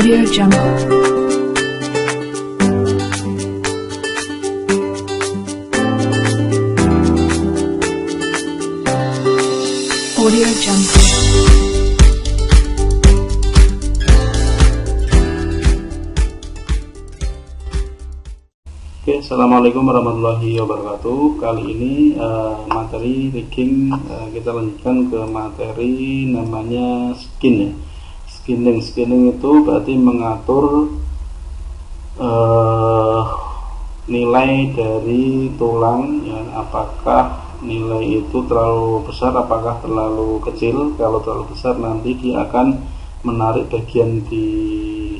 Audio Jungle. Audio Jungle. Oke, assalamualaikum warahmatullahi wabarakatuh. Kali ini materi rigging kita lanjutkan ke materi namanya skin ya. Skinning itu berarti mengatur nilai dari tulang ya, apakah nilai itu terlalu besar, apakah terlalu kecil. Kalau terlalu besar nanti dia akan menarik bagian di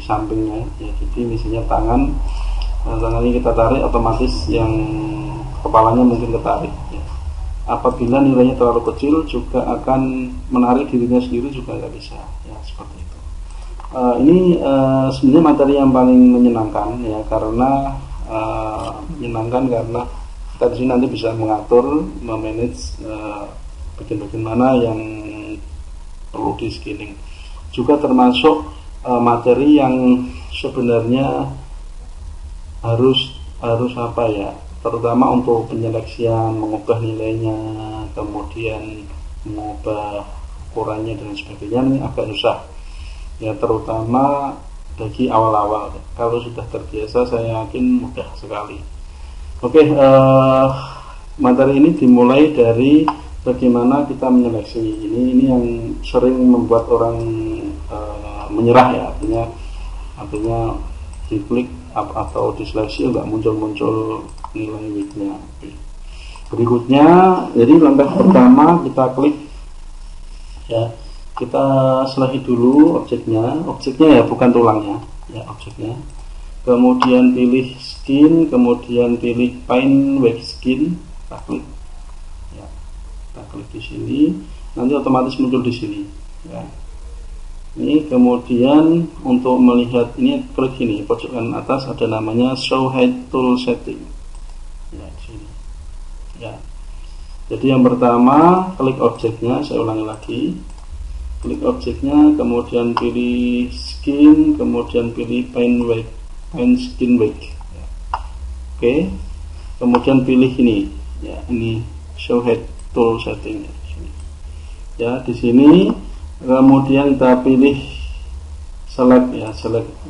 sampingnya ya. Jadi misalnya tangan ini kita tarik, otomatis yang kepalanya mungkin ketarik ya. Apabila nilainya terlalu kecil juga akan menarik dirinya sendiri, juga nggak bisa ya, seperti itu. Ini sebenarnya materi yang paling menyenangkan ya, karena menyenangkan karena kita di sini nanti bisa mengatur, memanage bagian-bagian mana yang perlu di skinning. Juga termasuk materi yang sebenarnya harus apa ya, terutama untuk penyeleksian, mengubah nilainya, kemudian mengubah ukurannya dan sebagainya, ini agak susah ya, terutama bagi awal-awal. Kalau sudah terbiasa saya yakin mudah sekali. Oke, materi ini dimulai dari bagaimana kita menyeleksi. Ini yang sering membuat orang menyerah ya, artinya diklik atau diseleksi nggak muncul nilai weightnya. Berikutnya, jadi langkah pertama kita klik ya, kita seleksi dulu objeknya ya, bukan tulangnya ya, objeknya. Kemudian pilih skin, kemudian pilih fine weight skin, kita klik ya, kita klik di sini, nanti otomatis muncul di sini ya. Ini kemudian untuk melihat ini, klik ini pojok kanan atas ada namanya show height tool setting ya, di sini ya. Jadi yang pertama klik objeknya, saya ulangi lagi, klik objeknya, kemudian pilih skin, kemudian pilih fine skin weight ya. Oke, kemudian pilih ini ya, ini show height tool setting ya, di sini ya. Di sini kemudian kita pilih select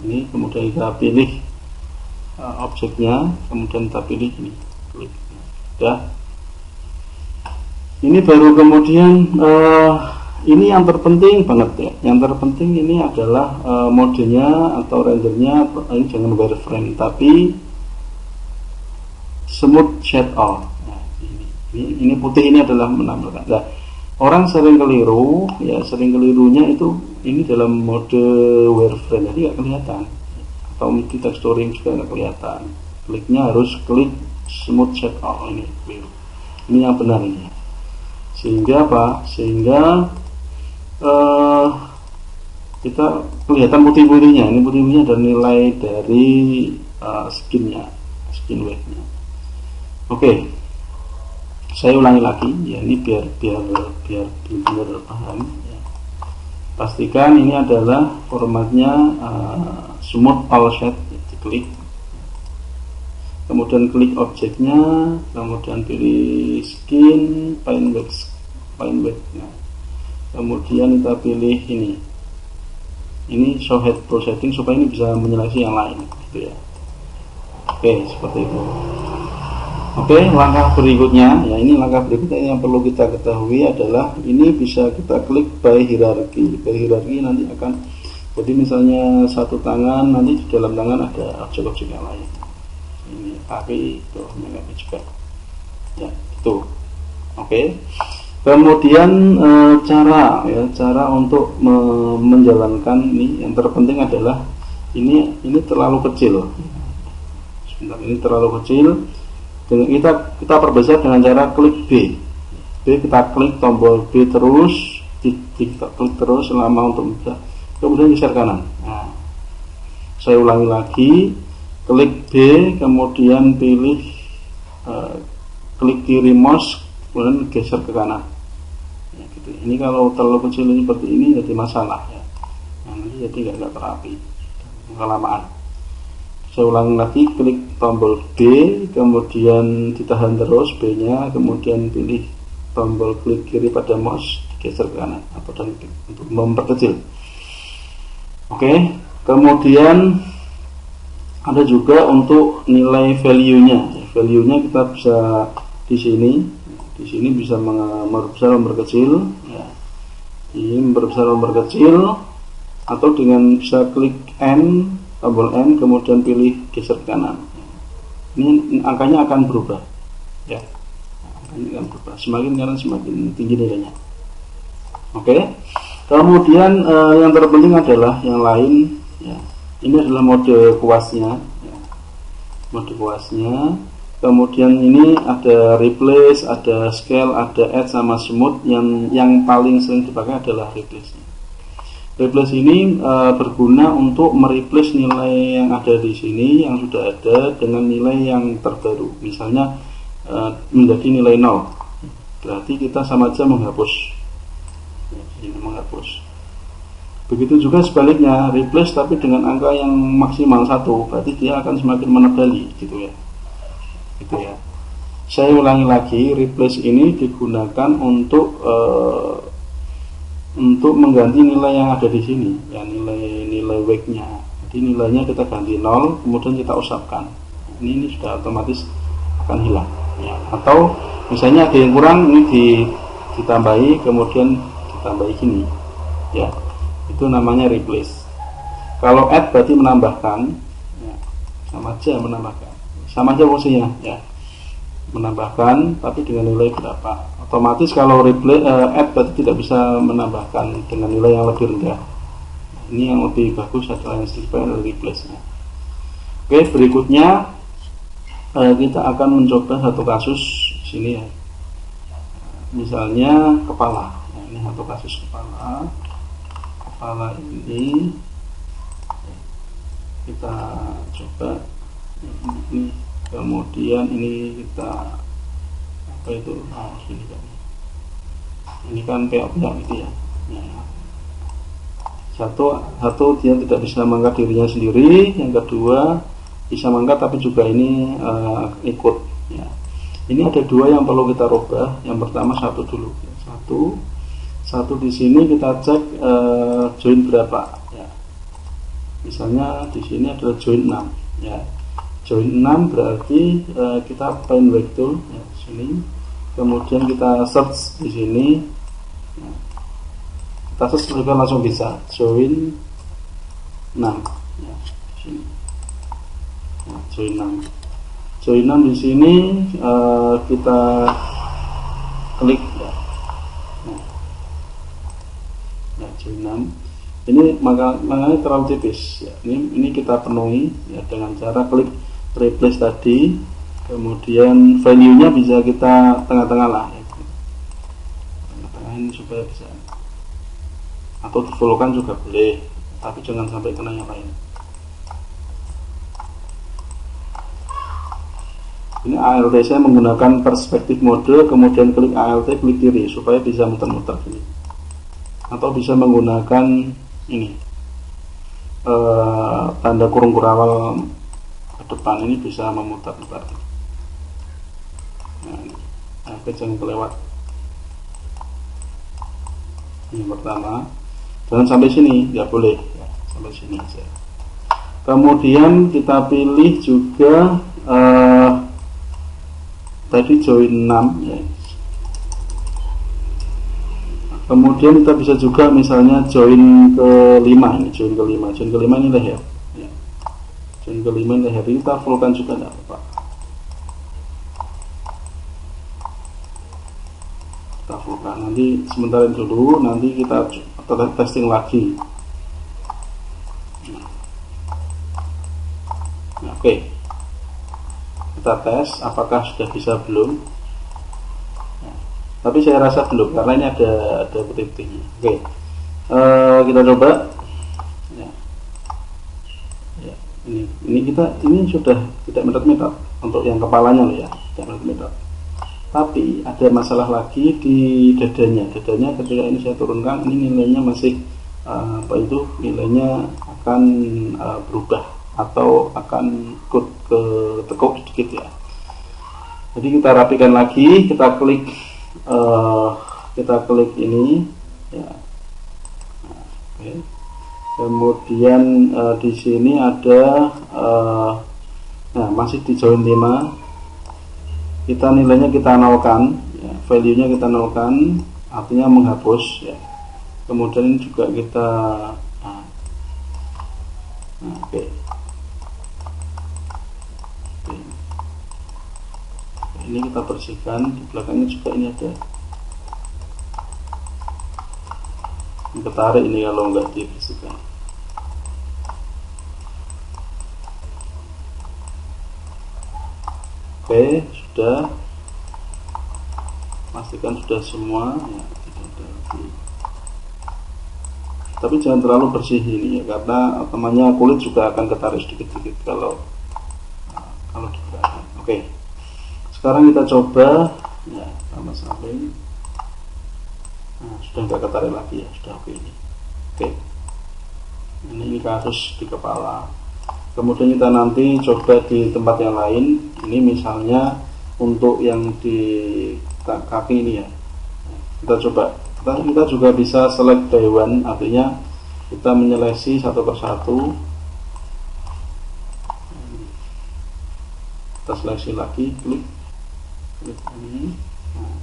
ini, kemudian kita pilih objeknya, kemudian kita pilih ini, klik ya. Ini baru kemudian ini yang terpenting banget ya, yang terpenting ini adalah modenya atau rendernya ini jangan wireframe tapi smooth shade all. Nah, ini putih ini adalah menampilkan. Nah, orang sering keliru ya, kelirunya itu ini dalam mode wireframe, jadi nggak kelihatan, atau multi texturing juga nggak kelihatan. Kliknya harus klik smooth shade all, ini keliru. Ini yang benar ini. Sehingga apa? Sehingga kita kelihatan putih-putihnya. Ini putih-putihnya dan nilai dari skin weightnya. Oke. Saya ulangi lagi ya, ini biar benar paham ya. Pastikan ini adalah formatnya smooth all shade ya, diklik, kemudian klik objeknya, kemudian pilih skin fine weight ya. Kemudian kita pilih ini show height tool setting supaya ini bisa menyeleksi yang lain gitu ya. Oke, seperti itu. Oke, langkah berikutnya ya, ini langkah berikutnya yang perlu kita ketahui adalah ini bisa kita klik by hierarchy. By hierarchy nanti akan, jadi misalnya satu tangan, nanti di dalam tangan ada objek-objek yang lain. Ini kaki, tuh ini juga ya, itu. Oke. Kemudian cara untuk menjalankan ini yang terpenting adalah ini terlalu kecil. Sebentar, ini terlalu kecil. Dengan kita perbesar dengan cara klik B, kita klik tombol B terus, kita klik terus selama untuk bisa, kemudian geser kanan. Nah, saya ulangi lagi, klik B, kemudian pilih klik kiri mouse, kemudian geser ke kanan ya, gitu. Ini kalau terlalu kecil seperti ini jadi masalah ya, nah, nanti jadi nggak terapi. kelamaan. Saya ulangi lagi, klik tombol B, kemudian ditahan terus B-nya, kemudian pilih tombol klik kiri pada mouse, geser ke kanan atau dan untuk memperkecil. Oke, kemudian ada juga untuk nilai value-nya. Value-nya kita bisa di sini bisa memperbesar, memperkecil, ya. Ini memperbesar, memperkecil, atau dengan bisa klik N, tombol N, kemudian pilih geser ke kanan. Ini angkanya akan berubah, ya. Angkanya akan berubah. Semakin kanan semakin tinggi nilainya. Oke. Kemudian yang terpenting adalah yang lain, ya. Ini adalah mode kuasnya, ya. Mode kuasnya. Kemudian ini ada replace, ada scale, ada add sama smooth. Yang paling sering dipakai adalah replace. Replace ini berguna untuk mereplace nilai yang ada di sini yang sudah ada dengan nilai yang terbaru. Misalnya menjadi nilai 0. Berarti kita sama aja menghapus. Ini menghapus. Begitu juga sebaliknya, replace tapi dengan angka yang maksimal 1, berarti dia akan semakin menebali, gitu ya. Gitu ya. Saya ulangi lagi, replace ini digunakan untuk mengganti nilai yang ada di sini, ya, nilai weight-nya. Jadi nilainya kita ganti 0, kemudian kita usapkan. Ini sudah otomatis akan hilang, ya. Atau misalnya ada yang kurang, ini ditambahi, kemudian ditambahi gini, ya. Itu namanya replace. Kalau add berarti menambahkan, ya, sama aja menambahkan. Sama aja fungsinya, ya, menambahkan tapi dengan nilai berapa. Otomatis kalau add berarti tidak bisa menambahkan dengan nilai yang lebih rendah. Ini yang lebih bagus adalah yang disebut replace -nya. Oke, berikutnya kita akan mencoba satu kasus di sini, ya. Misalnya kepala. Nah, ini satu kasus kepala. Kepala ini kita coba ini. Kemudian ini kita apa itu? Sini kan. Ini kan PO-nya gitu ya. Satu dia tidak bisa mengangkat dirinya sendiri. Yang kedua bisa mengangkat tapi juga ini ikut. Ya. Ini ada dua yang perlu kita rubah. Yang pertama satu dulu. Satu di sini kita cek join berapa. Ya. Misalnya di sini adalah join 6. Ya. Join 6 berarti kita find back tool, ya, sini. Kemudian kita search di sini. Ya. Kita search juga langsung bisa join 6, ya, sini. Ya, join 6. Join 6 di sini kita klik, ya. Ya, join 6. Ini makanya terlalu tipis, ya. Ini kita penuhi, ya, dengan cara klik replace tadi, kemudian value-nya bisa kita tengah-tengah lah, ya. Tengah-tengah ini supaya bisa, atau di follow-kan juga boleh, tapi jangan sampai kena yang lain. Ini ALT saya menggunakan perspektif mode, kemudian klik ALT, klik kiri supaya bisa muter-muter gini. Atau bisa menggunakan ini tanda kurung kurawal ke depan, ini bisa memutar-mutar. Nah, jangan kelewat. Yang pertama, jangan sampai sini, nggak boleh, ya, sampai sini aja. Kemudian kita pilih juga tadi join 6, ya. Kemudian kita bisa juga misalnya join ke 5, ini join ke 5 ini leher, ya. Join ke 5 leher ini kita fullkan juga, tidak apa-apa. Kita fullkan, nanti sementara dulu, nanti kita testing lagi. Nah, oke. Kita tes apakah sudah bisa belum. Tapi saya rasa belum karena ini ada titik-titiknya. Oke, kita coba. Ya. Ya, ini sudah tidak meter-meter untuk yang kepalanya loh, ya, tidak meter-meter. Tapi ada masalah lagi di dadanya. Dadanya ketika ini saya turunkan, ini nilainya masih apa itu nilainya akan berubah atau akan ikut ke tekuk sedikit ya. Jadi kita rapikan lagi, kita klik ini ya. Oke. Kemudian di sini ada nah masih di join 5, kita nilainya kita nolkan ya, value nya kita nolkan, artinya menghapus ya. Kemudian ini juga kita oke. Ini kita bersihkan, di belakangnya juga ini ada ketarik ini kalau nggak dibersihkan. Oke, sudah, pastikan sudah semua ya, tidak ada lagi. Tapi jangan terlalu bersih ini ya, karena temannya kulit juga akan ketarik sedikit-sedikit kalau digerakkan. Oke, sekarang kita coba ya, sama samping. Nah, sudah nggak ketarik lagi ya, sudah oke ini. Oke, ini kasus di kepala. Kemudian kita nanti coba di tempat yang lain. Ini misalnya untuk yang di kaki ini ya, kita coba. Kita juga bisa select by one, artinya kita menyeleksi satu persatu. Kita seleksi lagi, klik ini. Nah,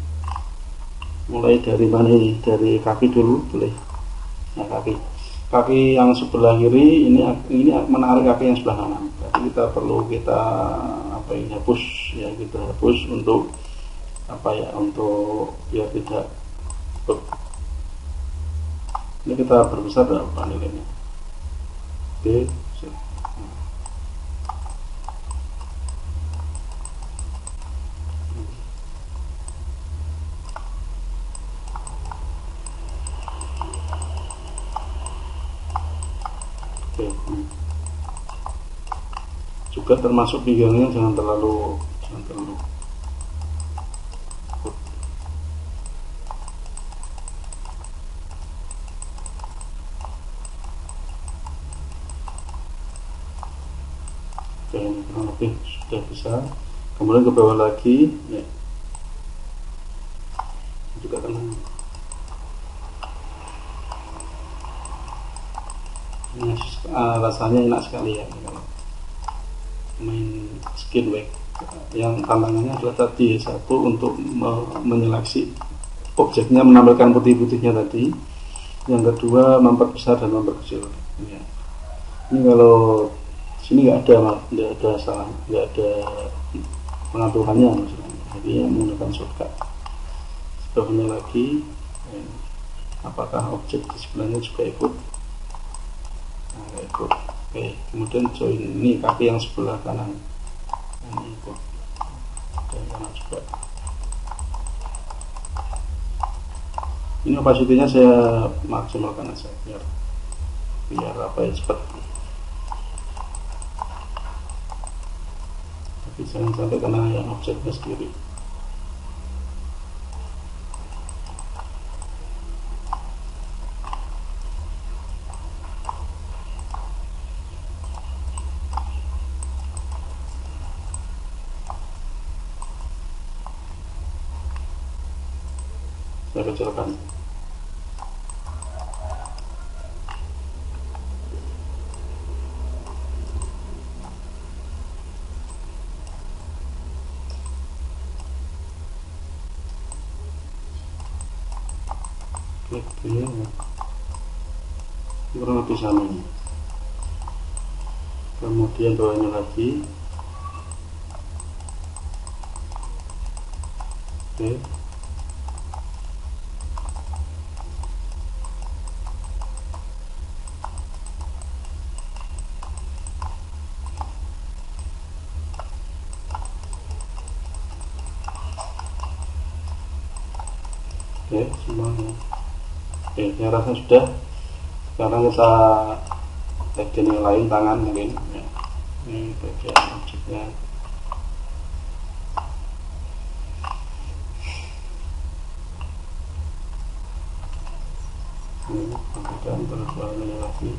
mulai dari mana ini? Dari kaki dulu boleh. Nah, kaki yang sebelah kiri ini menarik kaki yang sebelah kanan. Jadi kita perlu hapus ya, kita hapus untuk untuk biar tidak. Ini kita perbesar berapa nilainya? Oke, juga termasuk pinggangnya jangan terlalu dan kurang lebih sudah bisa. Kemudian ke bawah lagi ya, juga tenang. Ini rasanya enak sekali ya kalau main skin wax. Yang tantangannya adalah tadi satu untuk menyeleksi objeknya, menampilkan putih-putihnya tadi. Yang kedua memperbesar dan memperkecil ya. Ini kalau sini nggak ada salah, nggak ada pengaturannya maksudnya. Jadi yang menggunakan shortcut. Sebelumnya lagi apakah objek di sebelahnya juga ikut? Nah, ikut. Oke, kemudian join ini kaki yang sebelah kanan, ini ikut dan kanan juga. Ini opacity-nya saya maksimalkan aja biar cepat. Tapi jangan sampai kena yang objeknya sendiri. Saya kecilkan. Klik dia ya. Kurang lebih sama ini. Kemudian bawahnya lagi. Oke. Oke, semuanya. Oke, saya rasa sudah. Sekarang kita bagian yang lain, tangan mungkin ya. Ini bagian objeknya. Ini. matikan, terus balik lagi,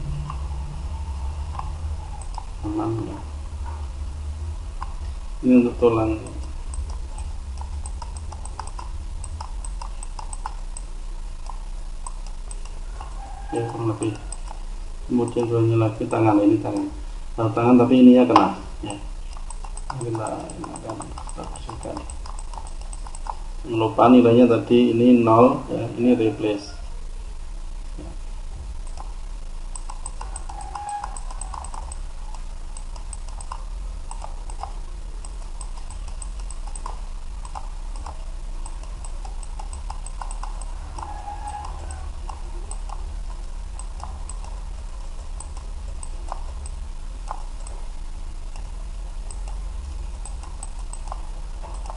aman ya. Ini untuk tulang. Ya kurang lebih. Kemudian selanjutnya lagi tangan, ini tangan. Nah, tangan tapi ininya kena ya. Kita akan bersihkan. Lupa nilainya tadi, ini 0 ya, ini replace.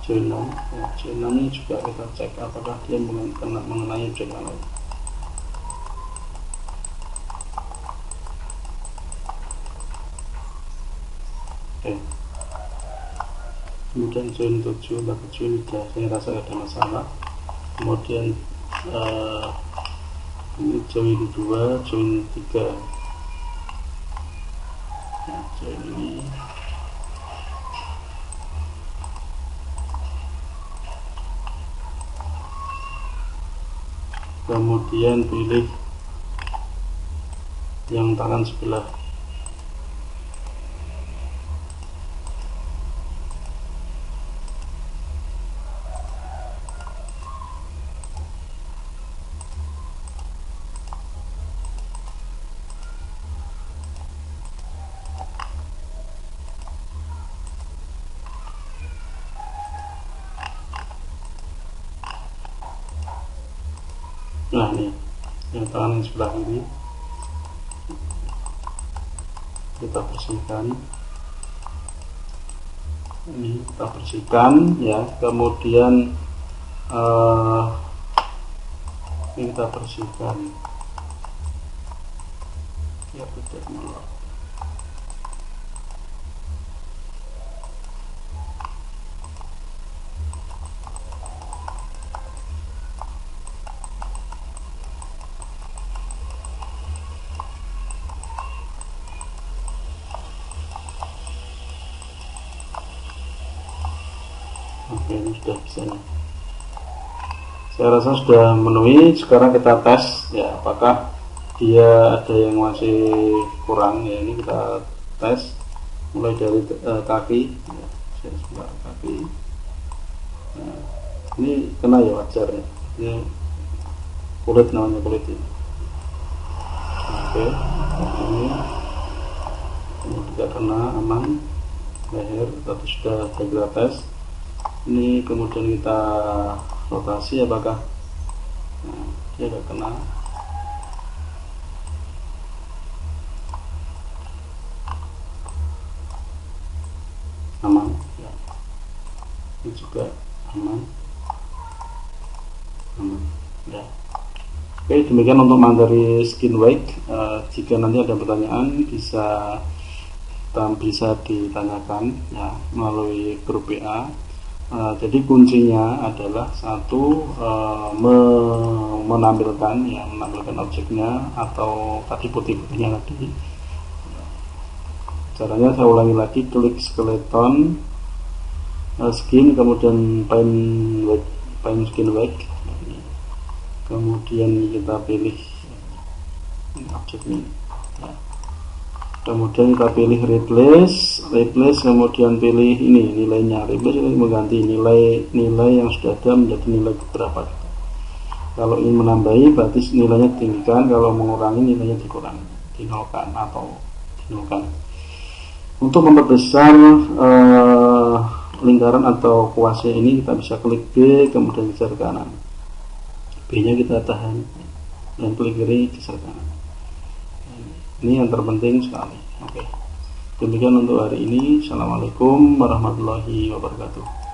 C6 ya, C6 ini juga kita cek apakah dia mengenai objek yang lain. Oke. Kemudian join 7 bagi join 3, saya rasa ada masalah. Kemudian ini join 2, join 3 ya, join ini. Kemudian pilih yang tangan sebelah. Nah ini yang tangan yang sebelah kiri kita bersihkan, ini kita bersihkan ya. Kemudian ini kita bersihkan ya, tidak melorot. Oke, ini sudah bisa nih. Saya rasa sudah memenuhi. Sekarang kita tes ya, apakah dia ada yang masih kurang ya. Ini kita tes mulai dari kaki ya, sebelah kaki. Nah, ini kena ya, wajar ya, ini kulit, namanya kulit ini. Oke, ini tidak kena, aman. Leher tadi sudah kita tes. Ini kemudian kita rotasi apakah dia tidak kena. Aman ya. Ini juga aman ya. Oke, demikian untuk materi skin wake. Jika nanti ada pertanyaan bisa ditanyakan ya melalui grup WA. Jadi kuncinya adalah satu, menampilkan objeknya atau tadi putih-putihnya tadi. Caranya saya ulangi lagi, klik skeleton, skin, kemudian paint skin wake, kemudian kita pilih objeknya ya. Kemudian kita pilih replace, kemudian pilih ini nilainya. Replace itu mengganti nilai yang sudah ada menjadi nilai berapa. Kalau ingin menambahi berarti nilainya tinggikan, kalau mengurangi nilainya dikurangi, dinolkan atau dinolkan. Untuk memperbesar lingkaran atau kuasnya ini kita bisa klik B, kemudian geser ke kanan. B nya kita tahan dan klik kiri, geser ke kanan. Ini yang terpenting sekali. Oke, demikian untuk hari ini. Assalamualaikum warahmatullahi wabarakatuh.